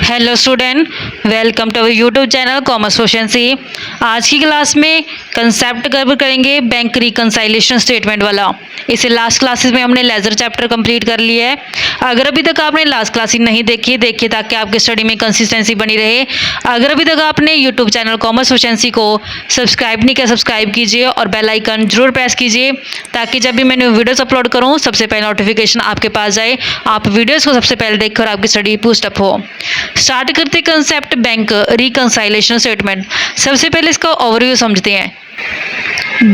Hello student, welcome to our YouTube channel commerce proficiency. आज की class में concept cover करेंगे बैंक रिकंसाइलेशन स्टेटमेंट वाला। इसे लास्ट क्लासेस में हमने लेजर चैप्टर कंप्लीट कर लिया है। अगर अभी तक आपने लास्ट क्लास नहीं देखी देखिए ताकि आपकी स्टडी में कंसिस्टेंसी बनी रहे। अगर अभी तक आपने यूट्यूब चैनल कॉमर्स प्रोफिशिएंसी को सब्सक्राइब नहीं किया सब्सक्राइब कीजिए और बेल आइकन जरूर प्रेस कीजिए ताकि जब भी मैंने वीडियोस अपलोड करूँ सबसे पहले नोटिफिकेशन आपके पास जाए, आप वीडियोज़ को सबसे पहले देखकर आपकी स्टडी बूस्टअप हो। स्टार्ट करते कंसेप्ट बैंक रिकंसाइलेशन स्टेटमेंट। सबसे पहले इसका ओवरव्यू समझते हैं।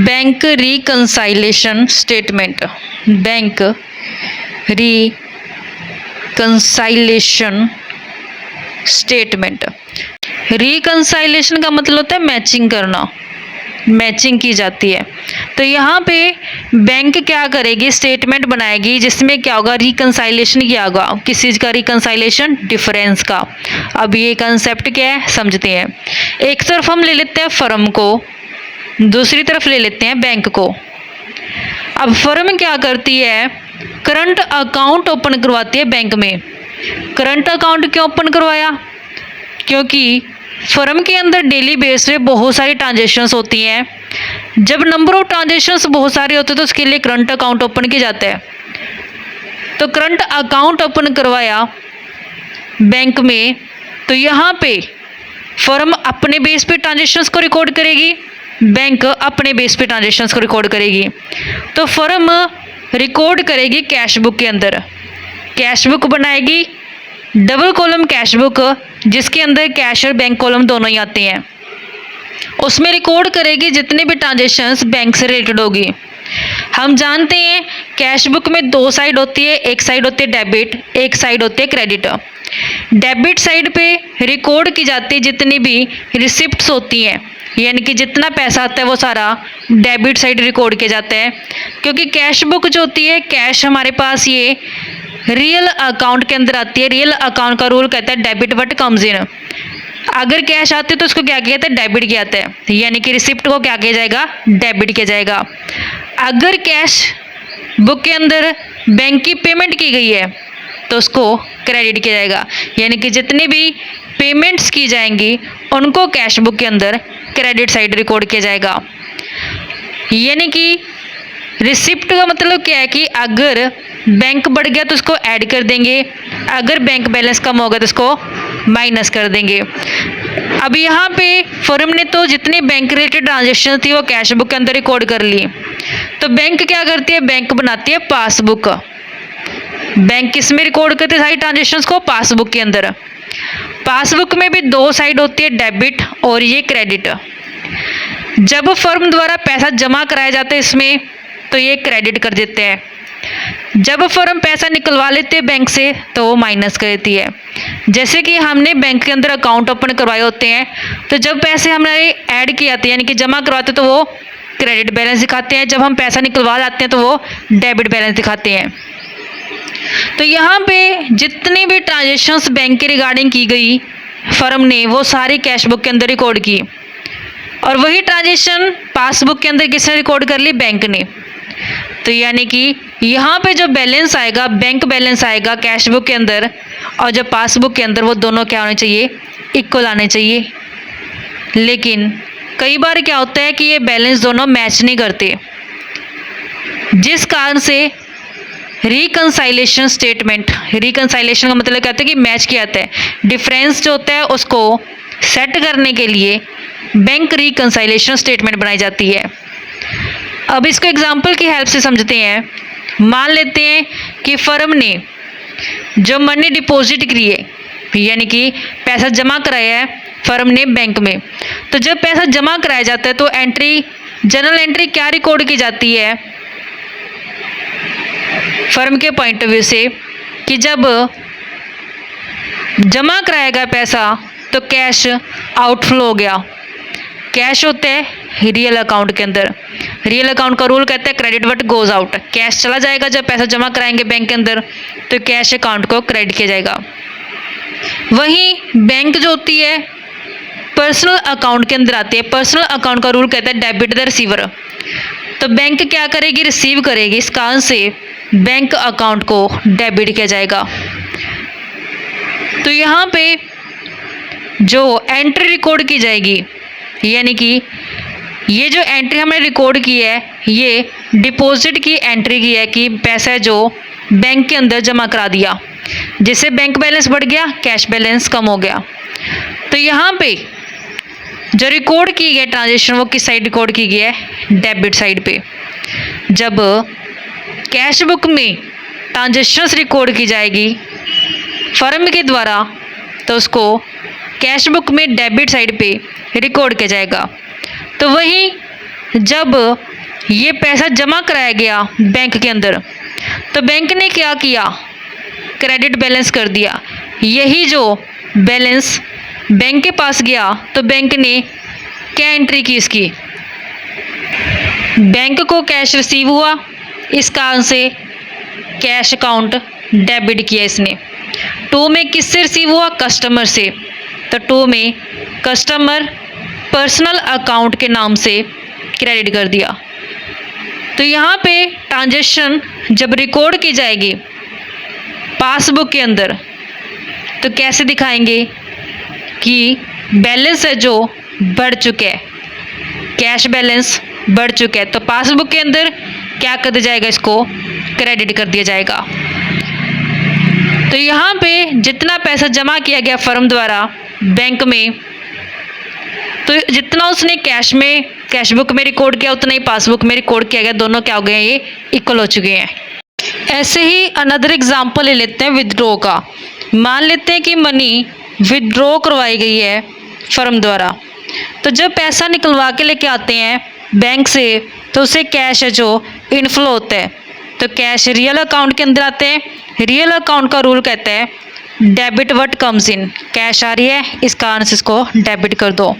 Bank reconciliation statement, bank reconciliation statement. Reconciliation का मतलब होता है मैचिंग करना, मैचिंग की जाती है। तो यहाँ पे बैंक क्या करेगी, स्टेटमेंट बनाएगी जिसमें क्या होगा, रिकंसाइलेशन किया होगा। किस चीज़ का रिकंसाइलेशन, डिफरेंस का। अब ये कंसेप्ट क्या है समझते हैं। एक तरफ हम ले लेते हैं फर्म को, दूसरी तरफ ले लेते हैं बैंक को। अब फर्म क्या करती है, करंट अकाउंट ओपन करवाती है बैंक में। करंट अकाउंट क्यों ओपन करवाया, क्योंकि फर्म के अंदर डेली बेस पे बहुत सारी ट्रांजेक्शन्स होती हैं। जब नंबर ऑफ ट्रांजेक्शन्स बहुत सारे होते हैं तो उसके लिए करंट अकाउंट ओपन किया जाता है। तो करंट अकाउंट ओपन करवाया बैंक में, तो यहाँ पे फर्म अपने बेस पे ट्रांजेक्शन्स को रिकॉर्ड करेगी, बैंक अपने बेस पे ट्रांजेक्शन्स को रिकॉर्ड करेगी। तो फर्म रिकॉर्ड करेगी कैश बुक के अंदर, कैश बुक बनाएगी, डबल कॉलम कैश बुक जिसके अंदर कैश और बैंक कॉलम दोनों ही आते हैं। उसमें रिकॉर्ड करेगी जितने भी ट्रांजेक्शन्स बैंक से रिलेटेड होगी। हम जानते हैं कैश बुक में दो साइड होती है, एक साइड होती है डेबिट, एक साइड होती है क्रेडिट। डेबिट साइड पे रिकॉर्ड की जाती है जितनी भी रिसिप्ट्स होती हैं, यानी कि जितना पैसा आता है वो सारा डेबिट साइड रिकॉर्ड किया जाता है। क्योंकि कैश बुक जो होती है, कैश हमारे पास ये रियल अकाउंट के अंदर आती है। रियल अकाउंट का रूल कहता है डेबिट व्हाट कम्स इन। अगर कैश आती है तो उसको क्या किया जाता है, डेबिट किया जाता है, यानी कि रिसिप्ट को क्या किया जाएगा, डेबिट किया जाएगा। अगर कैश बुक के अंदर बैंक की पेमेंट की गई है तो उसको क्रेडिट किया जाएगा, यानी कि जितनी भी पेमेंट्स की जाएंगी उनको कैश बुक के अंदर क्रेडिट साइड रिकॉर्ड किया जाएगा। यानी कि रिसिप्ट का मतलब क्या है कि अगर बैंक बढ़ गया तो उसको ऐड कर देंगे, अगर बैंक बैलेंस कम होगा तो उसको माइनस कर देंगे। अब यहाँ पे फर्म ने तो जितने बैंक रिलेटेड ट्रांजेक्शन थी वो कैश बुक के अंदर रिकॉर्ड कर ली। तो बैंक क्या करती है, बैंक बनाती है पासबुक। बैंक किस में रिकॉर्ड करती है सारी ट्रांजेक्शन्स को, पासबुक के अंदर। पासबुक में भी दो साइड होती है, डेबिट और ये क्रेडिट। जब फर्म द्वारा पैसा जमा कराया जाता है इसमें तो ये क्रेडिट कर देते हैं। जब फर्म पैसा निकलवा लेते हैं बैंक से तो वो माइनस कर देती है। जैसे कि हमने बैंक के अंदर अकाउंट ओपन करवाए होते हैं तो जब पैसे हमारे ऐड किए जाते हैं यानी कि जमा करवाते हैं तो वो क्रेडिट बैलेंस दिखाते हैं, जब हम पैसा निकलवा लाते हैं तो वो डेबिट बैलेंस दिखाते हैं। तो यहाँ पे जितनी भी ट्रांजेक्शन्स बैंक के रिगार्डिंग की गई फर्म ने वो सारी कैश बुक के अंदर रिकॉर्ड की, और वही ट्रांजेक्शन पासबुक के अंदर किसने रिकॉर्ड कर ली, बैंक ने। तो यानी कि यहाँ पे जो बैलेंस आएगा, बैंक बैलेंस आएगा कैश बुक के अंदर और जो पासबुक के अंदर, वो दोनों क्या होने चाहिए, इक्वल आने चाहिए। लेकिन कई बार क्या होता है कि ये बैलेंस दोनों मैच नहीं करते, जिस कारण से रिकंसाइलेशन स्टेटमेंट, रिकंसाइलेशन का मतलब कहते हैं कि मैच किया जाता है। डिफरेंस जो होता है उसको सेट करने के लिए बैंक रिकंसाइलेशन स्टेटमेंट बनाई जाती है। अब इसको एग्जाम्पल की हेल्प से समझते हैं। मान लेते हैं कि फर्म ने जो मनी डिपॉजिट करी है, यानी कि पैसा जमा कराया है फर्म ने बैंक में, तो जब पैसा जमा कराया जाता है तो एंट्री, जनरल एंट्री क्या रिकॉर्ड की जाती है फर्म के पॉइंट ऑफ व्यू से कि जब जमा कराया गया पैसा तो कैश आउटफ्लो हो गया। कैश होता है रियल अकाउंट के अंदर, रियल अकाउंट का रूल कहता है credit what goes out. Cash चला जाएगा, जब पैसा जमा कराएंगे बैंक के अंदर तो कैश अकाउंट को क्रेडिट किया जाएगा। वहीं बैंक जो होती है पर्सनल अकाउंट के अंदर आती है। पर्सनल अकाउंट का रूल कहता है डेबिट द रिसीवर। तो बैंक क्या करेगी, रिसीव करेगी, इस कारण से बैंक अकाउंट को डेबिट किया जाएगा। तो यहाँ पे जो एंट्री रिकॉर्ड की जाएगी, यानी कि ये जो एंट्री हमने रिकॉर्ड की है ये डिपॉजिट की एंट्री की है कि पैसा जो बैंक के अंदर जमा करा दिया, जिससे बैंक बैलेंस बढ़ गया, कैश बैलेंस कम हो गया। तो यहाँ पे जो रिकॉर्ड की गई ट्रांजेक्शन वो किस साइड रिकॉर्ड की गई है, डेबिट साइड पे। जब कैश बुक में ट्रांजेक्शन्स रिकॉर्ड की जाएगी फर्म के द्वारा तो उसको कैश बुक में डेबिट साइड पे रिकॉर्ड किया जाएगा। तो वहीं जब ये पैसा जमा कराया गया बैंक के अंदर तो बैंक ने क्या किया, क्रेडिट बैलेंस कर दिया। यही जो बैलेंस बैंक के पास गया तो बैंक ने क्या एंट्री की इसकी, बैंक को कैश रिसीव हुआ, इस कारण से कैश अकाउंट डेबिट किया इसने। टू में किससे रिसीव हुआ, कस्टमर से, तो टू में कस्टमर पर्सनल अकाउंट के नाम से क्रेडिट कर दिया। तो यहाँ पे ट्रांजैक्शन जब रिकॉर्ड की जाएगी पासबुक के अंदर तो कैसे दिखाएंगे कि बैलेंस है जो बढ़ चुका है, कैश बैलेंस बढ़ चुका है, तो पासबुक के अंदर क्या कर दिया जाएगा, इसको क्रेडिट कर दिया जाएगा। तो यहाँ पे जितना पैसा जमा किया गया फर्म द्वारा बैंक में, तो जितना उसने कैश में कैश बुक में रिकॉर्ड किया उतना ही पासबुक में रिकॉर्ड किया गया, दोनों क्या हो गए, ये इक्वल हो चुके हैं। ऐसे ही अनदर एग्जांपल ले लेते हैं विदड्रॉ का। मान लेते हैं कि मनी विदड्रॉ करवाई गई है फर्म द्वारा, तो जब पैसा निकलवा के लेके आते हैं बैंक से तो उसे कैश है जो इनफ्लो होता है, तो कैश रियल अकाउंट के अंदर आते हैं। रियल अकाउंट का रूल कहता है debit what comes in, cash आ रही है इस कारण से इसको डेबिट कर दो।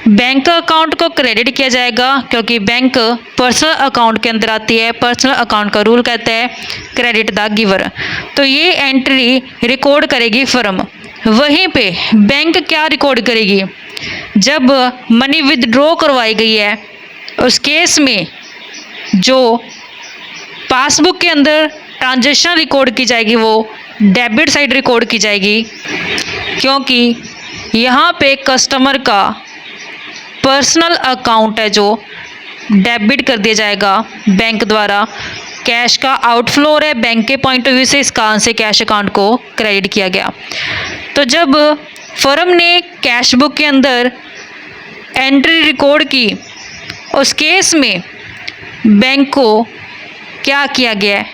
बैंक अकाउंट को क्रेडिट किया जाएगा क्योंकि बैंक पर्सनल अकाउंट के अंदर आती है। पर्सनल अकाउंट का रूल कहता है क्रेडिट द गिवर, तो ये एंट्री रिकॉर्ड करेगी फर्म। वहीं पे बैंक क्या रिकॉर्ड करेगी, जब मनी विदड्रॉ करवाई गई है उस केस में जो पासबुक के अंदर ट्रांजैक्शन रिकॉर्ड की जाएगी वो डेबिट साइड रिकॉर्ड की जाएगी, क्योंकि यहाँ पे कस्टमर का पर्सनल अकाउंट है जो डेबिट कर दिया जाएगा बैंक द्वारा। कैश का आउटफ्लो है बैंक के पॉइंट ऑफ व्यू से, इस कारण से कैश अकाउंट को क्रेडिट किया गया। तो जब फर्म ने कैश बुक के अंदर एंट्री रिकॉर्ड की उस केस में बैंक को क्या किया गया है,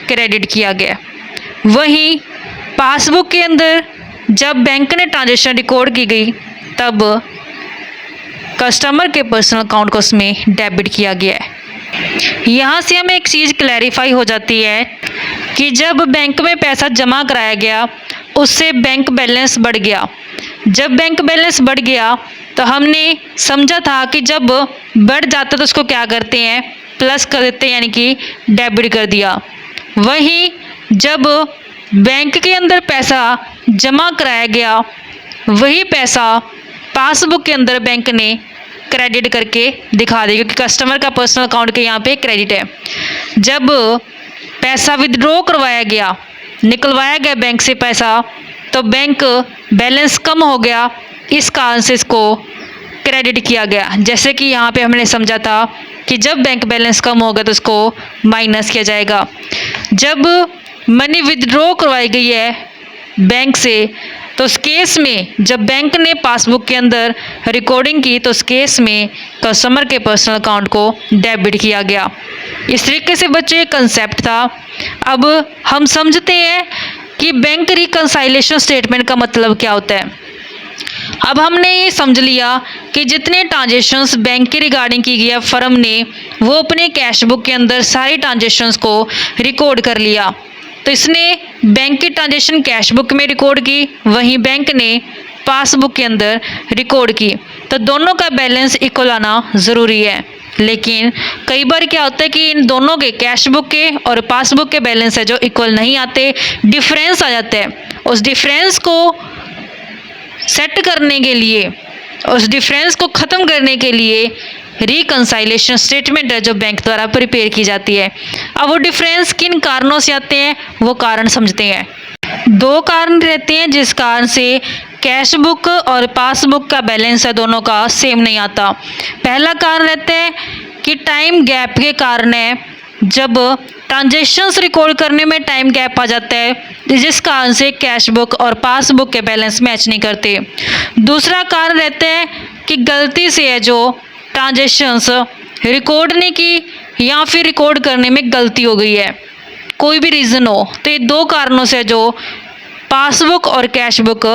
क्रेडिट किया गया। वहीं पासबुक के अंदर जब बैंक ने ट्रांजैक्शन रिकॉर्ड की गई तब कस्टमर के पर्सनल अकाउंट को उसमें डेबिट किया गया है। यहाँ से हमें एक चीज़ क्लैरिफाई हो जाती है कि जब बैंक में पैसा जमा कराया गया उससे बैंक बैलेंस बढ़ गया। जब बैंक बैलेंस बढ़ गया तो हमने समझा था कि जब बढ़ जाता तो उसको क्या करते हैं, प्लस कर देते हैं, यानी कि डेबिट कर दिया। वहीं जब बैंक के अंदर पैसा जमा कराया गया वही पैसा पासबुक के अंदर बैंक ने क्रेडिट करके दिखा दिया, क्योंकि कस्टमर का पर्सनल अकाउंट के यहाँ पे क्रेडिट है। जब पैसा विदड्रॉ करवाया गया, निकलवाया गया बैंक से पैसा, तो बैंक बैलेंस कम हो गया, इस कारण से इसको क्रेडिट किया गया। जैसे कि यहाँ पे हमने समझा था कि जब बैंक बैलेंस कम होगा तो उसको माइनस किया जाएगा। जब मनी विदड्रॉ करवाई गई है बैंक से तो उस केस में जब बैंक ने पासबुक के अंदर रिकॉर्डिंग की तो उस केस में कस्टमर के पर्सनल अकाउंट को डेबिट किया गया। इस तरीके से बच्चों ये कंसेप्ट था। अब हम समझते हैं कि बैंक रिकंसाइलेशन स्टेटमेंट का मतलब क्या होता है। अब हमने ये समझ लिया कि जितने ट्रांजेक्शन्स बैंक के रिगार्डिंग की गई है फर्म ने, वो अपने कैश बुक के अंदर सारी ट्रांजेक्शन्स को रिकॉर्ड कर लिया। तो इसने बैंक की ट्रांजेक्शन कैश बुक में रिकॉर्ड की, वहीं बैंक ने पासबुक के अंदर रिकॉर्ड की, तो दोनों का बैलेंस इक्वल आना ज़रूरी है। लेकिन कई बार क्या होता है कि इन दोनों के कैश बुक के और पासबुक के बैलेंस है जो इक्वल नहीं आते, डिफरेंस आ जाता है। उस डिफरेंस को सेट करने के लिए, उस डिफरेंस को ख़त्म करने के लिए रिकंसाइलेशन स्टेटमेंट है जो बैंक द्वारा प्रिपेयर की जाती है। अब वो डिफरेंस किन कारणों से आते हैं वो कारण समझते हैं। दो कारण रहते हैं जिस कारण से कैश बुक और पासबुक का बैलेंस है दोनों का सेम नहीं आता। पहला कारण रहता है कि टाइम गैप के कारण है, जब ट्रांजेक्शन्स रिकॉर्ड करने में टाइम गैप आ जाता है जिस कारण से कैश बुक और पासबुक के बैलेंस मैच नहीं करते। दूसरा कारण रहता है कि गलती से है जो ट्रांजेक्शन्स रिकॉर्ड नहीं की या फिर रिकॉर्ड करने में गलती हो गई है, कोई भी रीज़न हो। तो ये दो कारणों से जो पासबुक और कैश बुक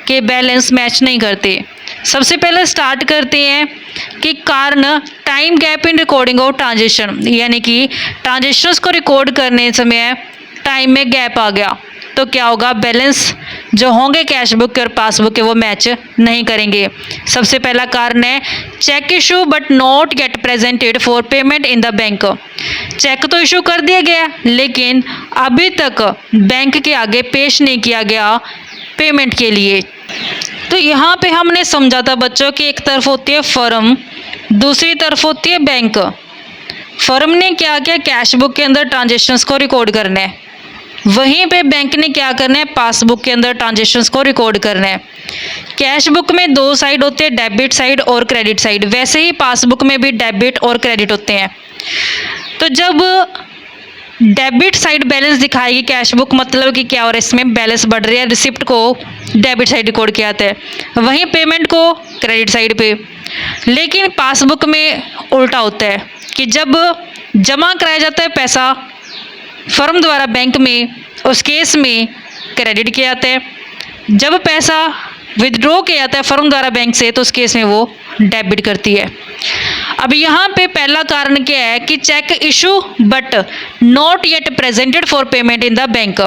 के बैलेंस मैच नहीं करते। सबसे पहले स्टार्ट करते हैं कि कारण time gap in recording of transaction, यानी कि ट्रांजेक्शन्स को रिकॉर्ड करने समय टाइम में गैप आ गया तो क्या होगा, बैलेंस जो होंगे कैश बुक के और पासबुक के वो मैच नहीं करेंगे। सबसे पहला कारण है cheque issue but not get presented for payment in the bank. Cheque तो इशू कर दिया गया लेकिन अभी तक बैंक के आगे पेश नहीं किया गया पेमेंट के लिए। तो यहाँ पे हमने समझा था बच्चों कि एक तरफ होती है फर्म, दूसरी तरफ होती है बैंक। फर्म ने क्या किया, कैश बुक के अंदर ट्रांजेक्शन्स को रिकॉर्ड करना है, वहीं पे बैंक ने क्या करना है, पासबुक के अंदर ट्रांजेक्शन्स को रिकॉर्ड करना है। कैश बुक में दो साइड होते हैं, डेबिट साइड और क्रेडिट साइड, वैसे ही पासबुक में भी डेबिट और क्रेडिट होते हैं। तो जब डेबिट साइड बैलेंस दिखाएगी कैश बुक, मतलब कि क्या हो रहा है, इसमें बैलेंस बढ़ रहा है, रिसिप्ट को डेबिट साइड रिकॉर्ड किया जाता है, वहीं पेमेंट को क्रेडिट साइड पे। लेकिन पासबुक में उल्टा होता है कि जब जमा कराया जाता है पैसा फर्म द्वारा बैंक में, उस केस में क्रेडिट किया जाता है, जब पैसा विथड्रॉ किया जाता है फर्म द्वारा बैंक से तो उस केस में वो डेबिट करती है। अब यहाँ पे पहला कारण क्या है कि cheque issue but not yet presented for payment in the bank,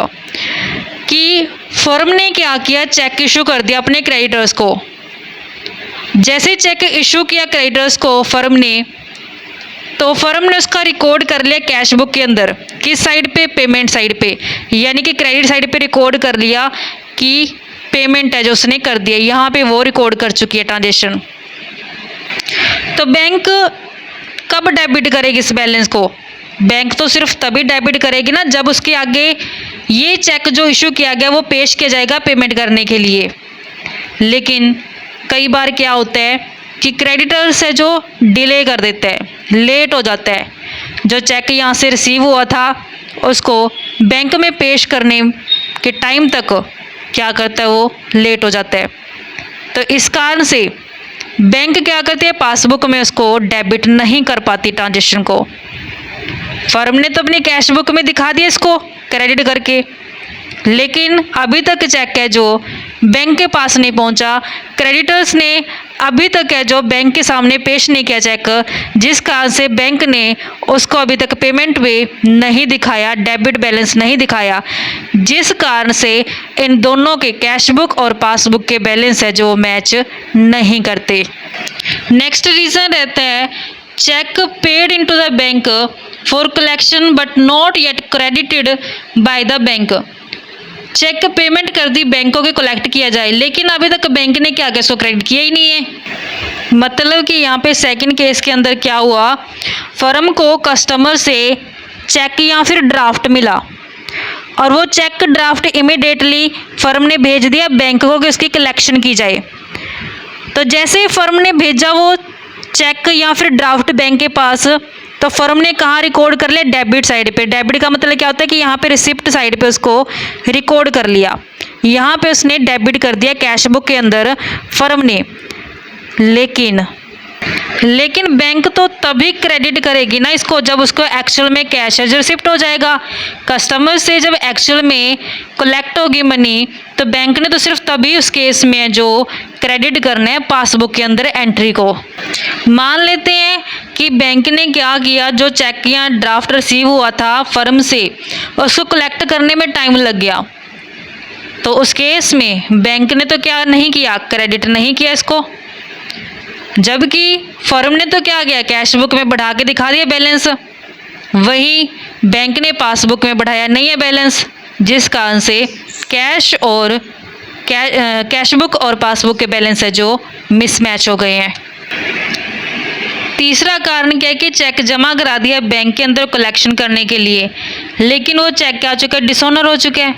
कि फर्म ने क्या किया, चेक इशू कर दिया अपने क्रेडिटर्स को। जैसे चेक इशू किया क्रेडिटर्स को फर्म ने, तो फर्म ने उसका रिकॉर्ड कर लिया कैश बुक के अंदर, किस साइड पे, पेमेंट साइड पे, यानी कि क्रेडिट साइड पे रिकॉर्ड कर लिया कि पेमेंट है जो उसने कर दिया, यहाँ पे वो रिकॉर्ड कर चुकी है ट्रांजेक्शन। तो बैंक कब डेबिट करेगी इस बैलेंस को, बैंक तो सिर्फ तभी डेबिट करेगी ना जब उसके आगे ये चेक जो इशू किया गया वो पेश किया जाएगा पेमेंट करने के लिए। लेकिन कई बार क्या होता है कि क्रेडिटर से जो डिले कर देता है, लेट हो जाता है, जो चेक यहाँ से रिसीव हुआ था उसको बैंक में पेश करने के टाइम तक क्या करता है, वो लेट हो जाता है। तो इस कारण से बैंक क्या करती है, पासबुक में उसको डेबिट नहीं कर पाती ट्रांजेक्शन को। फर्म ने तो अपनी कैश बुक में दिखा दिया इसको क्रेडिट करके, लेकिन अभी तक चेक है जो बैंक के पास नहीं पहुंचा, क्रेडिटर्स ने अभी तक है जो बैंक के सामने पेश नहीं किया चेक, जिस कारण से बैंक ने उसको अभी तक पेमेंट में नहीं दिखाया, डेबिट बैलेंस नहीं दिखाया, जिस कारण से इन दोनों के कैश बुक और पासबुक के बैलेंस है जो मैच नहीं करते। नेक्स्ट रीज़न रहता है cheque paid into the bank for collection but not yet credited by the bank. Cheque payment कर दी बैंकों के कलेक्ट किया जाए, लेकिन अभी तक बैंक ने क्या इसको क्रेडिट किया ही नहीं है। मतलब कि यहाँ पे सेकंड केस के अंदर क्या हुआ, फर्म को कस्टमर से चेक या फिर ड्राफ्ट मिला और वो चेक ड्राफ्ट इमीडिएटली फर्म ने भेज दिया बैंक को कि उसकी कलेक्शन की जाए। तो जैसे ही फर्म ने भेजा वो चेक या फिर ड्राफ्ट बैंक के पास, तो फर्म ने कहाँ रिकॉर्ड कर लिया, डेबिट साइड पे। डेबिट का मतलब क्या होता है कि यहाँ पे रिसिप्ट साइड पे उसको रिकॉर्ड कर लिया, यहाँ पे उसने डेबिट कर दिया कैश बुक के अंदर फर्म ने। लेकिन बैंक तो तभी क्रेडिट करेगी ना इसको जब उसको एक्चुअल में कैश है जो रिसिप्ट हो जाएगा। कस्टमर से जब एक्चुअल में कलेक्ट होगी मनी तो बैंक ने तो सिर्फ तभी उस केस में जो क्रेडिट करना है पासबुक के अंदर एंट्री को। मान लेते हैं कि बैंक ने क्या किया, जो चेक या ड्राफ्ट रिसीव हुआ था फर्म से उसको कलेक्ट करने में टाइम लग गया, तो उस केस में बैंक ने तो क्या नहीं किया, क्रेडिट नहीं किया इसको। जबकि फर्म ने तो क्या किया, कैश बुक में बढ़ा के दिखा दिया बैलेंस, वही बैंक ने पासबुक में बढ़ाया नहीं है बैलेंस, जिस कारण से कैश बुक और पासबुक के बैलेंस है जो मिसमैच हो गए हैं। तीसरा कारण क्या है कि चेक जमा करा दिया बैंक के अंदर कलेक्शन करने के लिए, लेकिन वो चेक क्या हो चुका है, डिसऑनर हो चुका है।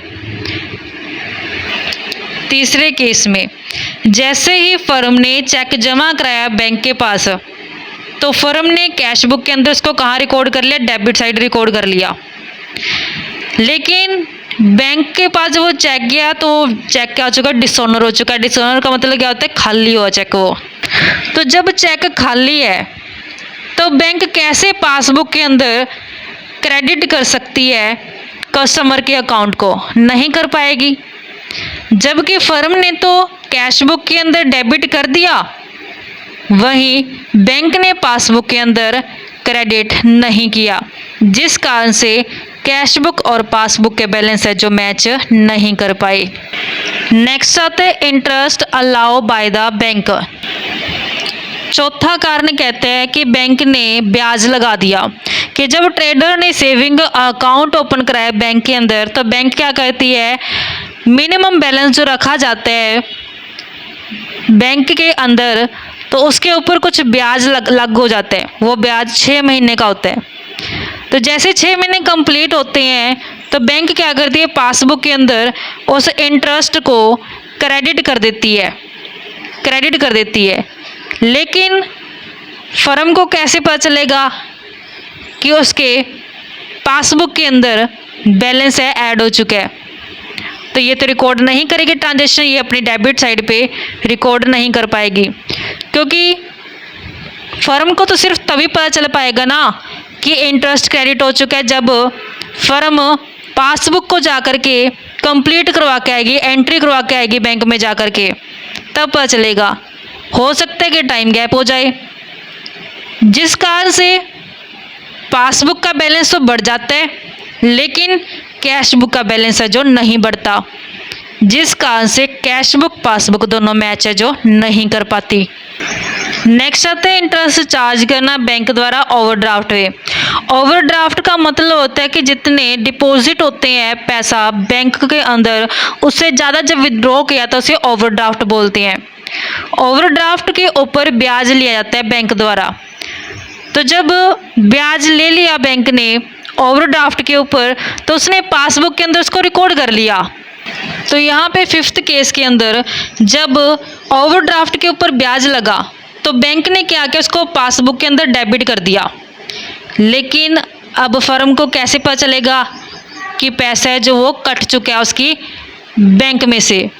तीसरे केस में जैसे ही फर्म ने चेक जमा कराया बैंक के पास, तो फर्म ने कैश बुक के अंदर उसको कहाँ रिकॉर्ड कर लिया, डेबिट साइड रिकॉर्ड कर लिया। लेकिन बैंक के पास जब वो चेक गया तो चेक क्या हो चुका, डिसऑनर हो चुका है। डिसऑनर का मतलब क्या होता है, खाली हुआ चेक वो। तो जब चेक खाली है तो बैंक कैसे पासबुक के अंदर क्रेडिट कर सकती है कस्टमर के अकाउंट को, नहीं कर पाएगी। जबकि फर्म ने तो कैश बुक के अंदर डेबिट कर दिया, वहीं बैंक ने पासबुक के अंदर क्रेडिट नहीं किया, जिस कारण से कैश बुक और पासबुक के बैलेंस है जो मैच नहीं कर पाए। नेक्स्ट आता है interest allow bye the bank. चौथा कारण कहते हैं कि बैंक ने ब्याज लगा दिया, कि जब ट्रेडर ने सेविंग अकाउंट ओपन कराया बैंक के अंदर, तो बैंक क्या करती है, मिनिमम बैलेंस जो रखा जाता है बैंक के अंदर, तो उसके ऊपर कुछ ब्याज लग हो जाते हैं। वो ब्याज 6 महीने का होता है। तो जैसे 6 महीने कंप्लीट होते हैं तो बैंक क्या करती है, पासबुक के अंदर उस इंटरेस्ट को क्रेडिट कर देती है। लेकिन फर्म को कैसे पता चलेगा कि उसके पासबुक के अंदर बैलेंस है ऐड हो चुका है? तो ये तो रिकॉर्ड नहीं करेगी ट्रांजेक्शन, ये अपनी डेबिट साइड पे रिकॉर्ड नहीं कर पाएगी, क्योंकि फर्म को तो सिर्फ तभी पता चल पाएगा ना कि इंटरेस्ट क्रेडिट हो चुका है जब फर्म पासबुक को जाकर के कंप्लीट करवा के आएगी, एंट्री करवा के आएगी बैंक में जाकर के, तब पता चलेगा। हो सकता है कि टाइम गैप हो जाए, जिस कारण से पासबुक का बैलेंस तो बढ़ जाता है लेकिन कैश बुक का बैलेंस है जो नहीं बढ़ता, जिस कारण से कैश बुक पासबुक दोनों मैच है जो नहीं कर पाती। नेक्स्ट आता है इंटरेस्ट चार्ज करना बैंक द्वारा ओवरड्राफ्ट पे। ओवरड्राफ्ट का मतलब होता है कि जितने डिपॉजिट होते हैं पैसा बैंक के अंदर, उससे ज़्यादा जब विड्रॉ किया तो उसे ओवरड्राफ्ट बोलते हैं। ओवरड्राफ्ट के ऊपर ब्याज लिया जाता है बैंक द्वारा। तो जब ब्याज ले लिया बैंक ने ओवरड्राफ्ट के ऊपर, तो उसने पासबुक के अंदर उसको रिकॉर्ड कर लिया। तो यहाँ पे 5th केस के अंदर जब ओवरड्राफ्ट के ऊपर ब्याज लगा तो बैंक ने क्या किया, उसको पासबुक के अंदर डेबिट कर दिया। लेकिन अब फर्म को कैसे पता चलेगा कि पैसा है जो वो कट चुका है उसकी बैंक में से?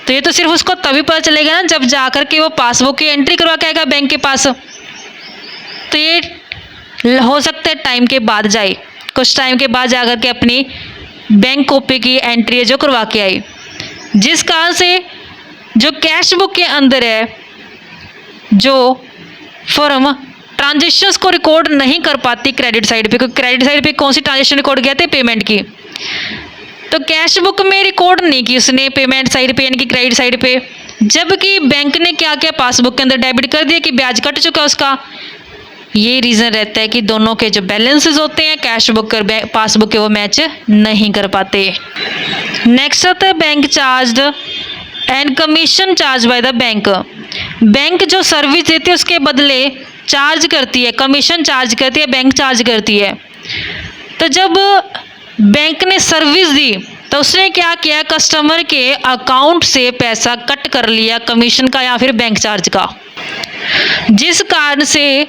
तो ये तो सिर्फ उसको तभी पता चलेगा ना जब जाकर के वो पासबुक की एंट्री करवा के आएगा बैंक के पास। तो ये हो सकता है टाइम के बाद जाए, कुछ टाइम के बाद जाकर के अपनी बैंक कॉपी की एंट्री जो करवा के आई, जिस कारण से जो कैश बुक के अंदर है जो फर्म ट्रांजेक्शन्स को रिकॉर्ड नहीं कर पाती क्रेडिट साइड पे, क्योंकि क्रेडिट साइड पे कौन सी ट्रांजेक्शन रिकॉर्ड किया थे, पेमेंट की। तो कैश बुक में रिकॉर्ड नहीं की उसने पेमेंट साइड पे यानी कि क्रेडिट साइड पे, जबकि बैंक ने क्या किया, पासबुक के अंदर डेबिट कर दिया कि ब्याज कट चुका उसका। ये रीज़न रहता है कि दोनों के जो बैलेंसेस होते हैं कैश बुक और पासबुक के, वो मैच नहीं कर पाते। नेक्स्ट आता है bank charge and commission charge by the bank. Bank जो सर्विस देती है उसके बदले चार्ज करती है, कमीशन चार्ज करती है, बैंक चार्ज करती है। तो जब बैंक ने सर्विस दी तो उसने क्या किया, कस्टमर के अकाउंट से पैसा कट कर लिया कमीशन का या फिर बैंक चार्ज का, जिस कारण से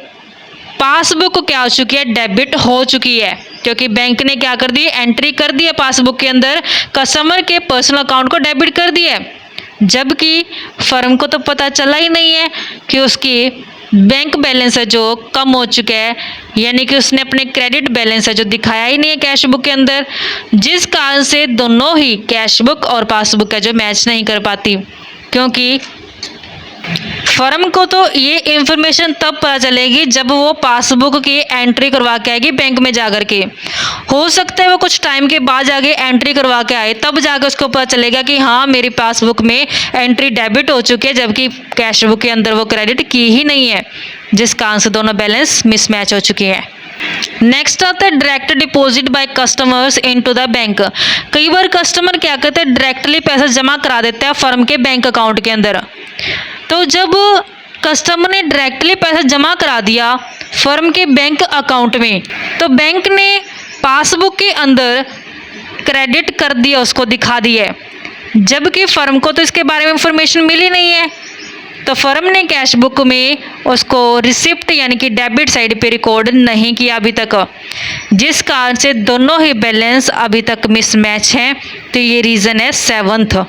पासबुक क्या हो चुकी है, डेबिट हो चुकी है, क्योंकि बैंक ने क्या कर दी, एंट्री कर दी है पासबुक के अंदर, कस्टमर के पर्सनल अकाउंट को डेबिट कर दिया है। जबकि फर्म को तो पता चला ही नहीं है कि उसकी बैंक बैलेंस है जो कम हो चुका है, यानी कि उसने अपने क्रेडिट बैलेंस है जो दिखाया ही नहीं है कैश बुक के अंदर, जिस कारण से दोनों ही कैश बुक और पासबुक का जो मैच नहीं कर पाती। क्योंकि फर्म को तो ये इंफॉर्मेशन तब पता चलेगी जब वो पासबुक की एंट्री करवा के आएगी बैंक में जाकर के। हो सकता है वो कुछ टाइम के बाद जाके एंट्री करवा के आए, तब जाकर उसको पता चलेगा कि हाँ मेरी पासबुक में एंट्री डेबिट हो चुकी है, जबकि कैश बुक के अंदर वो क्रेडिट की ही नहीं है, जिस कारण से दोनों बैलेंस मिसमैच हो चुकी है। नेक्स्ट आता है direct deposit by customers into the bank. कई बार कस्टमर क्या करते हैं, डायरेक्टली पैसा जमा करा देते हैं फर्म के बैंक अकाउंट के अंदर। तो जब कस्टमर ने डायरेक्टली पैसा जमा करा दिया फर्म के बैंक अकाउंट में, तो बैंक ने पासबुक के अंदर क्रेडिट कर दिया, उसको दिखा दिया, जबकि फर्म को तो इसके बारे में इंफॉर्मेशन मिली नहीं है, तो फर्म ने कैश बुक में उसको रिसिप्ट यानी कि डेबिट साइड पे रिकॉर्ड नहीं किया अभी तक, जिस कारण से दोनों ही बैलेंस अभी तक मिसमैच हैं। तो ये रीज़न है 7th,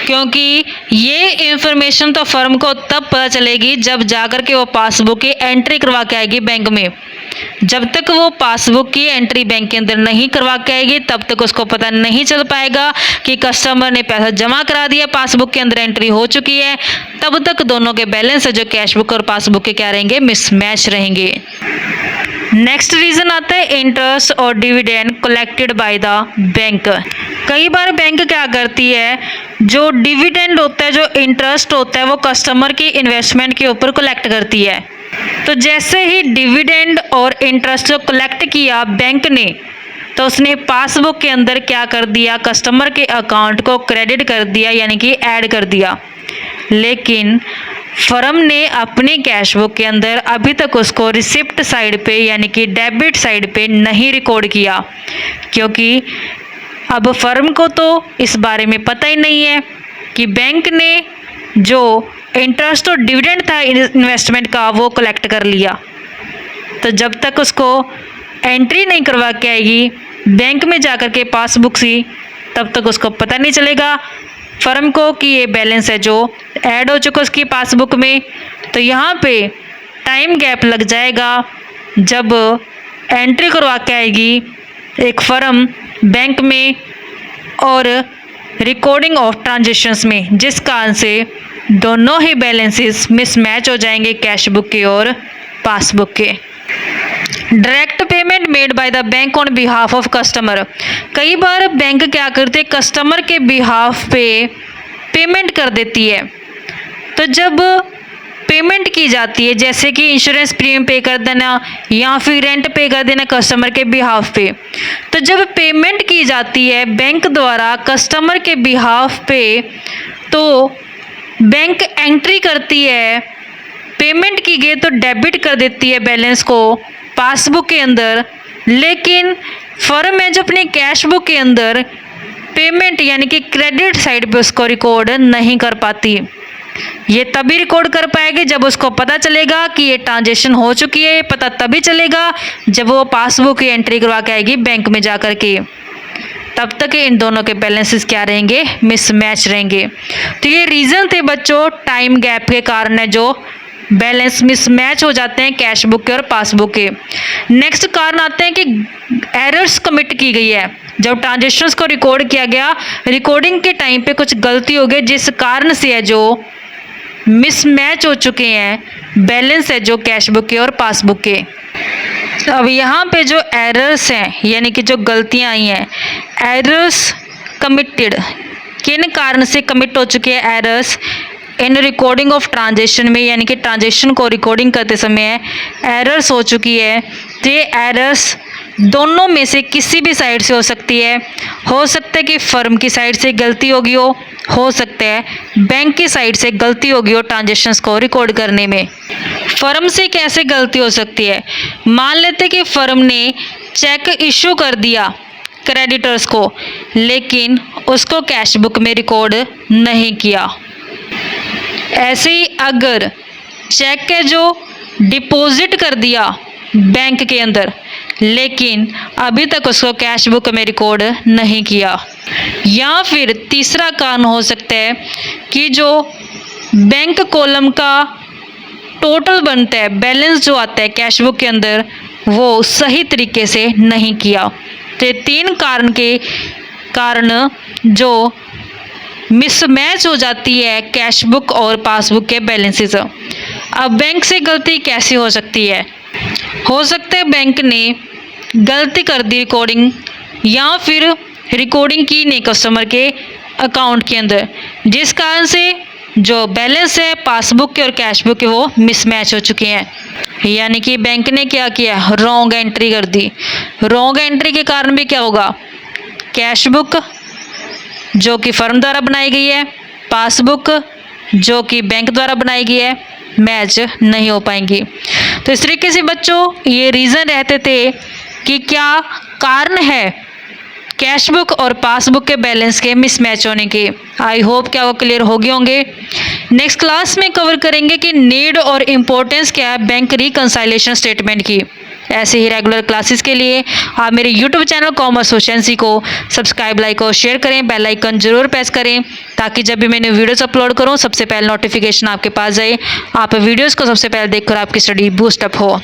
क्योंकि ये इंफॉर्मेशन तो फर्म को तब पता चलेगी जब जाकर के वो पासबुक की एंट्री करवा के आएगी बैंक में। जब तक वो पासबुक की एंट्री बैंक के अंदर नहीं करवा के आएगी तब तक उसको पता नहीं चल पाएगा कि कस्टमर ने पैसा जमा करा दिया, पासबुक के अंदर एंट्री हो चुकी है। तब तक दोनों के बैलेंस है जो कैश बुक और पासबुक के क्या रहेंगे, मिसमैच रहेंगे। नेक्स्ट रीज़न आता है इंटरेस्ट और dividend collected by the bank. कई बार बैंक क्या करती है, जो डिविडेंड होता है, जो इंटरेस्ट होता है, वो कस्टमर की इन्वेस्टमेंट के ऊपर कलेक्ट करती है। तो जैसे ही डिविडेंड और इंटरेस्ट जो कलेक्ट किया बैंक ने, तो उसने पासबुक के अंदर क्या कर दिया, कस्टमर के अकाउंट को क्रेडिट कर दिया यानी कि ऐड कर दिया। लेकिन फर्म ने अपनी कैश बुक के अंदर अभी तक उसको रिसिप्ट साइड पे यानी कि डेबिट साइड पे नहीं रिकॉर्ड किया, क्योंकि अब फर्म को तो इस बारे में पता ही नहीं है कि बैंक ने जो इंटरेस्ट और डिविडेंड था इन्वेस्टमेंट का वो कलेक्ट कर लिया। तो जब तक उसको एंट्री नहीं करवा के आएगी बैंक में जाकर के पासबुक सी, तब तक उसको पता नहीं चलेगा फर्म को कि ये बैलेंस है जो ऐड हो चुका उसकी पासबुक में। तो यहाँ पे टाइम गैप लग जाएगा जब एंट्री करवा के आएगी एक फर्म बैंक में और रिकॉर्डिंग ऑफ ट्रांजेक्शन्स में, जिस कारण से दोनों ही बैलेंसेस मिसमैच हो जाएंगे कैश बुक के और पासबुक के। Direct payment made by the bank on behalf of customer. कई बार बैंक क्या करते हैं, कस्टमर के बिहाफ पे पेमेंट कर देती है। तो जब पेमेंट की जाती है, जैसे कि इंश्योरेंस प्रीमियम पे कर देना या फिर रेंट पे कर देना कस्टमर के बिहाफ पे, तो जब पेमेंट की जाती है बैंक द्वारा कस्टमर के बिहाफ पे, तो बैंक एंट्री करती है, पेमेंट की गई तो डेबिट कर देती है बैलेंस को पासबुक के अंदर। लेकिन फर्म है जो अपनी कैश बुक के अंदर पेमेंट यानी कि क्रेडिट साइड पे उसको रिकॉर्ड नहीं कर पाती। ये तभी रिकॉर्ड कर पाएगी जब उसको पता चलेगा कि ये ट्रांजेक्शन हो चुकी है। पता तभी चलेगा जब वो पासबुक की एंट्री करवा के आएगी बैंक में जाकर के। तब तक इन दोनों के बैलेंसेस क्या रहेंगे, मिसमैच रहेंगे। तो ये रीज़न थे बच्चों, टाइम गैप के कारण है जो बैलेंस मिसमैच हो जाते हैं कैश बुक के और पासबुक के। नेक्स्ट कारण आते हैं कि एरर्स कमिट की गई है। जब ट्रांजेक्शन्स को रिकॉर्ड किया गया, रिकॉर्डिंग के टाइम पे कुछ गलती हो गई, जिस कारण से है जो मिसमैच हो चुके हैं बैलेंस है जो कैश बुक के और पासबुक के। अब यहाँ पे जो एरर्स हैं यानी कि जो गलतियाँ आई हैं, एरर्स कमिटेड, किन कारण से कमिट हो चुके हैं errors in recording of transaction में, यानी कि ट्रांजेक्शन को रिकॉर्डिंग करते समय एरर्स हो चुकी है। तो ये एरर्स दोनों में से किसी भी साइड से हो सकती है। हो सकता है कि फर्म की साइड से गलती होगी हो सकता है बैंक की साइड से गलती होगी हो ट्रांजेक्शन्स को रिकॉर्ड करने में। फर्म से कैसे गलती हो सकती है, मान लेते कि फर्म ने चेक इशू कर दिया क्रेडिटर्स को, लेकिन उसको कैश बुक में रिकॉर्ड नहीं किया। ऐसे ही अगर चेक है जो डिपॉजिट कर दिया बैंक के अंदर, लेकिन अभी तक उसको कैश बुक में रिकॉर्ड नहीं किया। या फिर तीसरा कारण हो सकता है कि जो बैंक कॉलम का टोटल बनता है, बैलेंस जो आता है कैश बुक के अंदर, वो सही तरीके से नहीं किया। तो ये तीन कारण जो मिसमैच हो जाती है कैश बुक और पासबुक के बैलेंसेस। अब बैंक से गलती कैसी हो सकती है, हो सकता है बैंक ने गलती कर दी रिकॉर्डिंग, या फिर रिकॉर्डिंग की नहीं कस्टमर के अकाउंट के अंदर, जिस कारण से जो बैलेंस है पासबुक के और कैश बुक के वो मिसमैच हो चुके हैं। यानी कि बैंक ने क्या किया, रॉन्ग एंट्री कर दी। रॉन्ग एंट्री के कारण भी क्या होगा, कैश बुक जो कि फर्म द्वारा बनाई गई है, पासबुक जो कि बैंक द्वारा बनाई गई है, मैच नहीं हो पाएंगी। तो इस तरीके से बच्चों ये रीज़न रहते थे कि क्या कारण है कैश बुक और पासबुक के बैलेंस के मिसमैच होने के। आई होप कि आपको क्लियर हो गए होंगे। नेक्स्ट क्लास में कवर करेंगे कि नीड और इम्पोर्टेंस क्या है बैंक रिकंसाइलेशन स्टेटमेंट की। ऐसे ही रेगुलर क्लासेस के लिए आप मेरे यूट्यूब चैनल कॉमर्स एफिशिएंसी को सब्सक्राइब, लाइक और शेयर करें। बेल आइकन जरूर प्रेस करें ताकि जब भी मैंने वीडियोस अपलोड करूं सबसे पहले नोटिफिकेशन आपके पास जाए, आप वीडियोस को सबसे पहले देखकर आपकी स्टडी बूस्ट अप हो।